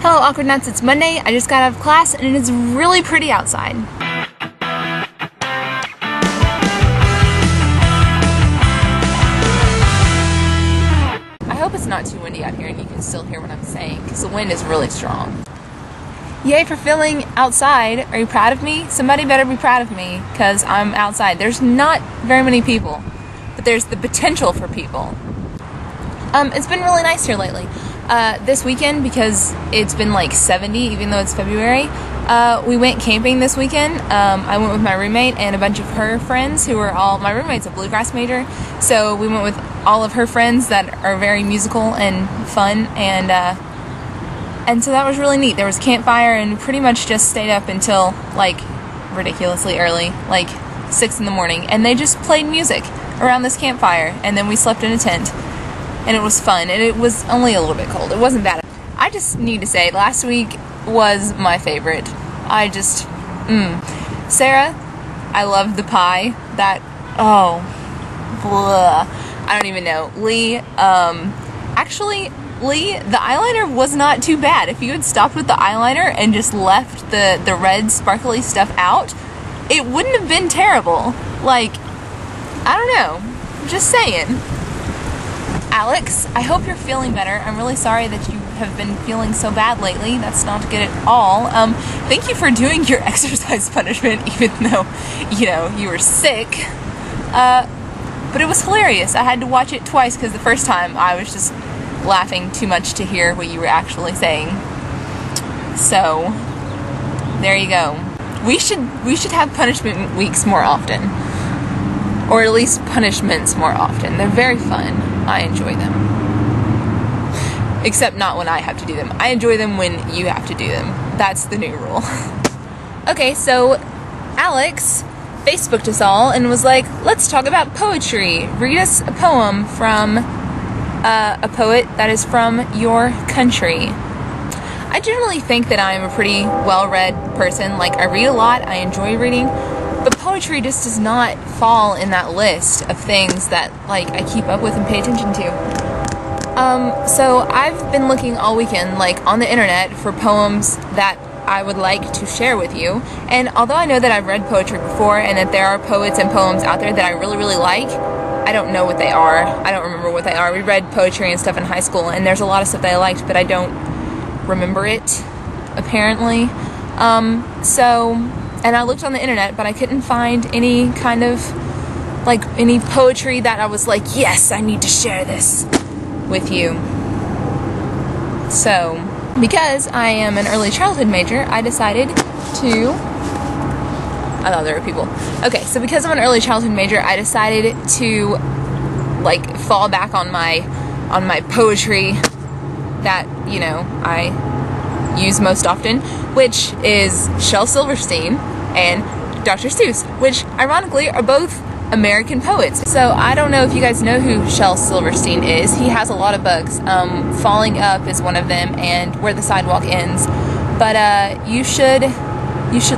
Hello Awkwardnauts, it's Monday. I just got out of class and it is really pretty outside. I hope it's not too windy out here and you can still hear what I'm saying because the wind is really strong. Yay for feeling outside. Are you proud of me? Somebody better be proud of me because I'm outside. There's not very many people, but there's the potential for people. It's been really nice here lately. This weekend, because it's been like 70 even though it's February, we went camping this weekend. I went with my roommate and a bunch of her friends who are all, my roommate's a bluegrass major, so we went with all of her friends that are very musical and fun, and so that was really neat. There was campfire and pretty much just stayed up until like ridiculously early, like 6 in the morning, and they just played music around this campfire, and then we slept in a tent. And it was fun, and it was only a little bit cold. It wasn't bad. I just need to say, last week was my favorite. Sarah, I loved the pie. I don't even know. Lee, Lee, the eyeliner was not too bad. If you had stopped with the eyeliner and just left the red sparkly stuff out, it wouldn't have been terrible. Like, I don't know. Just saying. Alex, I hope you're feeling better. I'm really sorry that you have been feeling so bad lately. That's not good at all. Thank you for doing your exercise punishment, even though, you were sick. But it was hilarious. I had to watch it twice because the first time I was just laughing too much to hear what you were actually saying. So, there you go. We should have punishment weeks more often. Or at least punishments more often. They're very fun. I enjoy them. Except not when I have to do them. I enjoy them when you have to do them. That's the new rule. Okay, so Alex Facebooked us all and was like, let's talk about poetry. Read us a poem from a poet that is from your country. I generally think that I am a pretty well-read person. Like, I read a lot, I enjoy reading, but poetry just does not fall in that list of things that, like, I keep up with and pay attention to. So I've been looking all weekend, like, on the internet for poems that I would like to share with you. And although I know that I've read poetry before and that there are poets and poems out there that I really, really like, I don't know what they are. I don't remember what they are. We read poetry and stuff in high school, and there's a lot of stuff that I liked, but I don't remember it, apparently. And I looked on the internet, but I couldn't find any kind of, like, any poetry that I was like, yes, I need to share this with you. So, because I am an early childhood major, I decided to, I thought there were people. Okay, so because I'm an early childhood major, I decided to, like, fall back on my poetry that, I use most often, which is Shel Silverstein and Dr. Seuss, which ironically are both American poets. So I don't know if you guys know who Shel Silverstein is. He has a lot of books. Falling Up is one of them, and Where the Sidewalk Ends. But you should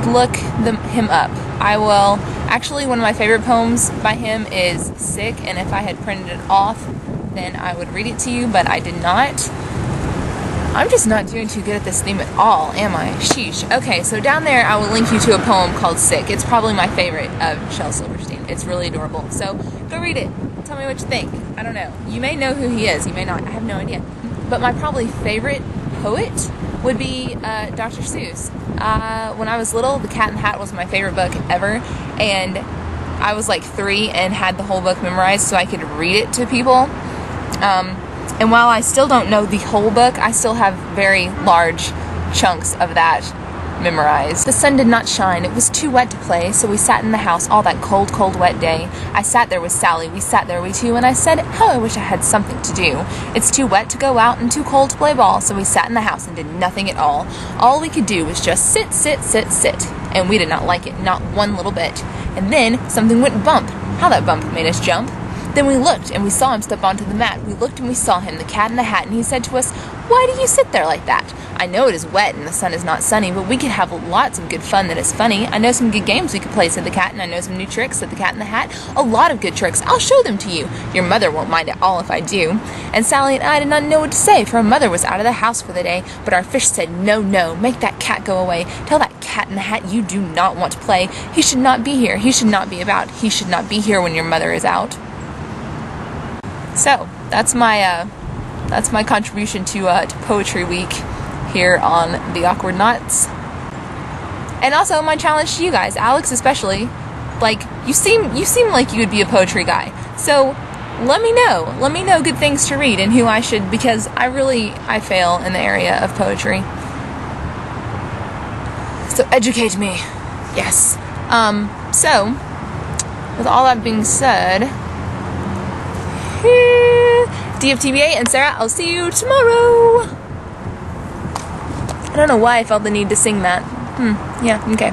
look him up. I will. Actually, one of my favorite poems by him is Sick, and if I had printed it off, then I would read it to you, but I did not. I'm just not doing too good at this theme at all, am I? Sheesh. Okay, so down there I will link you to a poem called Sick. It's probably my favorite of Shel Silverstein. It's really adorable. So go read it. Tell me what you think. I don't know. You may know who he is. You may not. I have no idea. But my probably favorite poet would be Dr. Seuss. When I was little, The Cat in the Hat was my favorite book ever. And I was like 3 and had the whole book memorized so I could read it to people. And while I still don't know the whole book, I still have very large chunks of that memorized. The sun did not shine. It was too wet to play, so we sat in the house all that cold, cold, wet day. I sat there with Sally. We sat there, we two, and I said, how I wish I had something to do. It's too wet to go out and too cold to play ball, so we sat in the house and did nothing at all. All we could do was just sit, sit, sit, sit. And we did not like it, not one little bit. And then something went bump. How that bump made us jump. Then we looked, and we saw him step onto the mat. We looked and we saw him, the Cat in the Hat, and he said to us, why do you sit there like that? I know it is wet and the sun is not sunny, but we could have lots of good fun that is funny. I know some good games we could play, said the cat, and I know some new tricks, said the Cat in the Hat. A lot of good tricks. I'll show them to you. Your mother won't mind at all if I do. And Sally and I did not know what to say, for our mother was out of the house for the day. But our fish said, no, no, make that cat go away. Tell that Cat in the Hat you do not want to play. He should not be here. He should not be about. He should not be here when your mother is out. So, that's my contribution to Poetry Week here on The Awkwardnauts. And also my challenge to you guys, Alex especially, like, you seem like you would be a poetry guy. So let me know good things to read and who I should, because I fail in the area of poetry. So educate me. Yes. So with all that being said, DFTBA and Sarah, I'll see you tomorrow. I don't know why I felt the need to sing that. Yeah, okay.